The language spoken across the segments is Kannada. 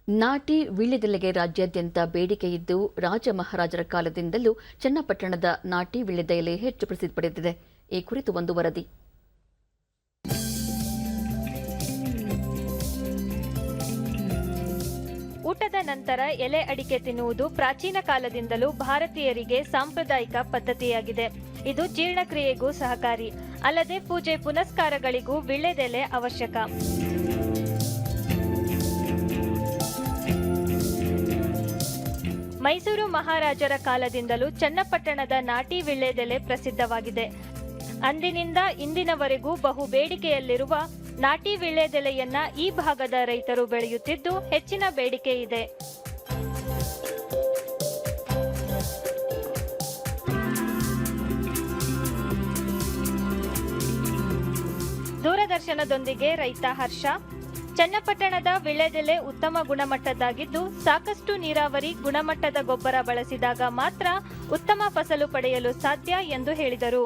ನಾಟಿ ವೀಳ್ಯದೆಲೆಗೆ ರಾಜ್ಯಾದ್ಯಂತ ಬೇಡಿಕೆ ಇದ್ದು ರಾಜ ಮಹಾರಾಜರ ಕಾಲದಿಂದಲೂ ಚನ್ನಪಟ್ಟಣದ ನಾಟಿ ವೀಳ್ಯದೆಲೆ ಹೆಚ್ಚು ಪ್ರಸಿದ್ಧಿ ಪಡೆದಿದೆ. ಈ ಕುರಿತು ಒಂದು ವರದಿ. ಊಟದ ನಂತರ ಎಲೆ ಅಡಿಕೆ ತಿನ್ನುವುದು ಪ್ರಾಚೀನ ಕಾಲದಿಂದಲೂ ಭಾರತೀಯರಿಗೆ ಸಾಂಪ್ರದಾಯಿಕ ಪದ್ಧತಿಯಾಗಿದೆ. ಇದು ಜೀರ್ಣಕ್ರಿಯೆಗೂ ಸಹಕಾರಿ. ಅಲ್ಲದೆ ಪೂಜೆ ಪುನಸ್ಕಾರಗಳಿಗೂ ವೀಳ್ಯದೆಲೆ ಅವಶ್ಯಕ. ಮೈಸೂರು ಮಹಾರಾಜರ ಕಾಲದಿಂದಲೂ ಚನ್ನಪಟ್ಟಣದ ನಾಟಿ ವೀಳ್ಯದೆಲೆ ಪ್ರಸಿದ್ಧವಾಗಿದೆ. ಅಂದಿನಿಂದ ಇಂದಿನವರೆಗೂ ಬಹು ಬೇಡಿಕೆಯಲ್ಲಿರುವ ನಾಟಿ ವೀಳ್ಯದೆಲೆಯನ್ನ ಈ ಭಾಗದ ರೈತರು ಬೆಳೆಯುತ್ತಿದ್ದು ಹೆಚ್ಚಿನ ಬೇಡಿಕೆ ಇದೆ. ದೂರದರ್ಶನದೊಂದಿಗೆ ರೈತ ಹರ್ಷ, ಚನ್ನಪಟ್ಟಣದ ವೀಳ್ಯದೆಲೆ ಉತ್ತಮ ಗುಣಮಟ್ಟದ್ದಾಗಿದ್ದು ಸಾಕಷ್ಟು ನೀರಾವರಿ ಗುಣಮಟ್ಟದ ಗೊಬ್ಬರ ಬಳಸಿದಾಗ ಮಾತ್ರ ಉತ್ತಮ ಫಸಲು ಪಡೆಯಲು ಸಾಧ್ಯ ಎಂದು ಹೇಳಿದರು.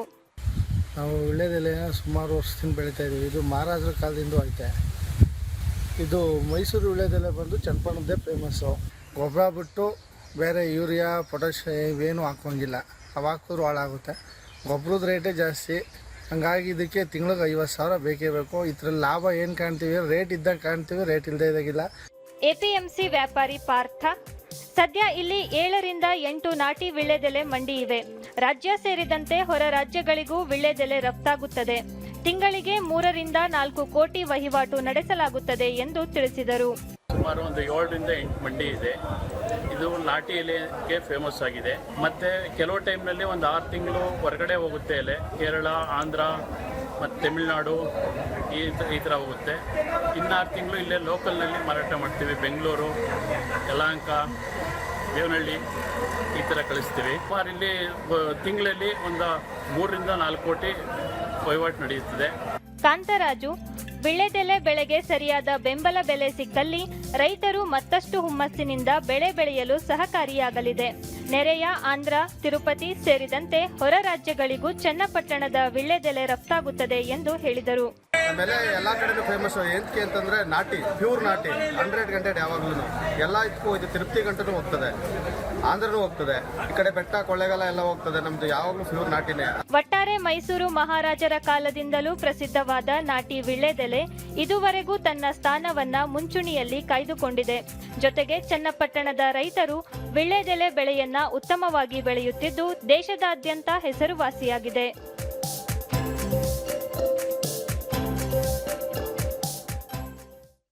ನಾವು ವೀಳ್ಯದೆಲೆನ ಸುಮಾರು ವರ್ಷದಿಂದ ಬೆಳೀತಾ ಇದ್ದೀವಿ. ಇದು ಮಹಾರಾಜರ ಕಾಲದಿಂದ ಐತೆ. ಇದು ಮೈಸೂರು ವೀಳ್ಯದೆಲೆ ಬಂದು ಚನ್ನಪಟ್ಟಣದ್ದೇ ಫೇಮಸ್ಸು. ಗೊಬ್ಬರ ಬಿಟ್ಟು ಬೇರೆ ಯೂರಿಯಾ ಪೊಟ್ಯಾಷ್ ಇವೇನು ಹಾಕೋಂಗಿಲ್ಲ. ಅವು ಹಾಕಿದ್ರು ಹಾಳಾಗುತ್ತೆ. ಗೊಬ್ಬರದ ರೇಟೇ ಜಾಸ್ತಿ. ಹಂಗಾಗಿ ಇದಕ್ಕೆ ತಿಂಗಳಿಗೆ 50,000 ಬೇಕೇ ಬೇಕು. ಇದರಲ್ಲಿ ಲಾಭ ಏನು ಕಾಣ್ತೀವಿ, ರೇಟ್ ಇದ್ದಾಗ ಕಾಣ್ತೀವಿ, ರೇಟ್ ಇಲ್ಲದೆ ಇದ್ದಾಗಿಲ್ಲ. ಎಪಿಎಂಸಿ ವ್ಯಾಪಾರಿ ಪಾರ್ಥ, ಸದ್ಯ ಇಲ್ಲಿ 7 ರಿಂದ 8 ನಾಟಿ ವೀಳ್ಯದೆಲೆ ಮಂಡಿ ಇವೆ. ರಾಜ್ಯ ಸೇರಿದಂತೆ ಹೊರ ರಾಜ್ಯಗಳಿಗೂ ವೀಳ್ಯದೆಲೆ ರಫ್ತಾಗುತ್ತದೆ. ತಿಂಗಳಿಗೆ 3 ರಿಂದ 4 ಕೋಟಿ ವಹಿವಾಟು ನಡೆಸಲಾಗುತ್ತದೆ ಎಂದು ತಿಳಿಸಿದರು. ಸುಮಾರು ಒಂದು 7 ರಿಂದ 8 ಮಂಡಿ ಇದೆ. ಇದು ನಾಟಿ ಎಲೆಗೆ ಫೇಮಸ್ ಆಗಿದೆ. ಮತ್ತೆ ಕೆಲವು ಟೈಮ್ನಲ್ಲಿ ಒಂದು 6 ತಿಂಗಳು ಹೊರಗಡೆ ಹೋಗುತ್ತೆ ಎಲೆ. ಕೇರಳ, ಆಂಧ್ರ ಮತ್ತು ತಮಿಳುನಾಡು ಈ ಥರ ಹೋಗುತ್ತೆ. ಇನ್ನು 6 ತಿಂಗಳು ಇಲ್ಲೇ ಲೋಕಲ್ನಲ್ಲಿ ಮಾರಾಟ ಮಾಡ್ತೀವಿ. ಬೆಂಗಳೂರು, ಯಲಹಂಕ, ದೇವನಹಳ್ಳಿ ಈ ಥರ ಕಳಿಸ್ತೀವಿ. ಸುಮಾರು ಇಲ್ಲಿ ತಿಂಗಳಲ್ಲಿ ಒಂದು 3 ರಿಂದ 4 ಕೋಟಿ ವಹಿವಾಟು ನಡೆಯುತ್ತದೆ. ಕಾಂತರಾಜು, ವೀಳ್ಯದೆಲೆ ಬೆಳೆಗೆ ಸರಿಯಾದ ಬೆಂಬಲ ಬೆಲೆ ಸಿಕ್ಕಲ್ಲಿ ರೈತರು ಮತ್ತಷ್ಟು ಹುಮ್ಮಸ್ಸಿನಿಂದ ಬೆಳೆ ಬೆಳೆಯಲು ಸಹಕಾರಿಯಾಗಲಿದೆ. ನೆರೆಯ ಆಂಧ್ರ, ತಿರುಪತಿ ಸೇರಿದಂತೆ ಹೊರ ರಾಜ್ಯಗಳಿಗೂ ಚನ್ನಪಟ್ಟಣದ ವೀಳ್ಯದೆಲೆ ರಫ್ತಾಗುತ್ತದೆ ಎಂದು ಹೇಳಿದರು. ಆಮೇಲೆ ಎಲ್ಲ ಕಡೆನೂ ಫೇಮಸ್ ಏನಕ್ಕೆ ಅಂತಂದ್ರೆ ನಾಟಿ, ಪ್ಯೂರ್ ನಾಟಿ 100 ಯಾವಾಗ್ಲೂ ಎಲ್ಲ ಇದಕ್ಕೂ ಇದು ತಿರುಪತಿ ಗಂಟನೂ ಹೋಗ್ತದೆ, ಆಂಧ್ರನೂ ಹೋಗ್ತದೆ, ಈ ಕಡೆ ಬೆಟ್ಟ ಕೊಳ್ಳೆಗಾಲ ಎಲ್ಲ ಹೋಗ್ತದೆ. ನಮ್ದು ಯಾವಾಗಲೂ ಪ್ಯೂರ್ ನಾಟಿನೇ. ಒಟ್ಟಾರೆ ಮೈಸೂರು ಮಹಾರಾಜರ ಕಾಲದಿಂದಲೂ ಪ್ರಸಿದ್ಧವಾದ ನಾಟಿ ವೀಳ್ಯದೆಲೆ ಇದುವರೆಗೂ ತನ್ನ ಸ್ಥಾನವನ್ನ ಮುಂಚೂಣಿಯಲ್ಲಿ ಕಾಯ್ದುಕೊಂಡಿದೆ. ಜೊತೆಗೆ ಚನ್ನಪಟ್ಟಣದ ರೈತರು ವೀಳ್ಯದೆಲೆ ಬೆಳೆಯನ್ನ ಉತ್ತಮವಾಗಿ ಬೆಳೆಯುತ್ತಿದ್ದು ದೇಶದಾದ್ಯಂತ ಹೆಸರುವಾಸಿಯಾಗಿದೆ.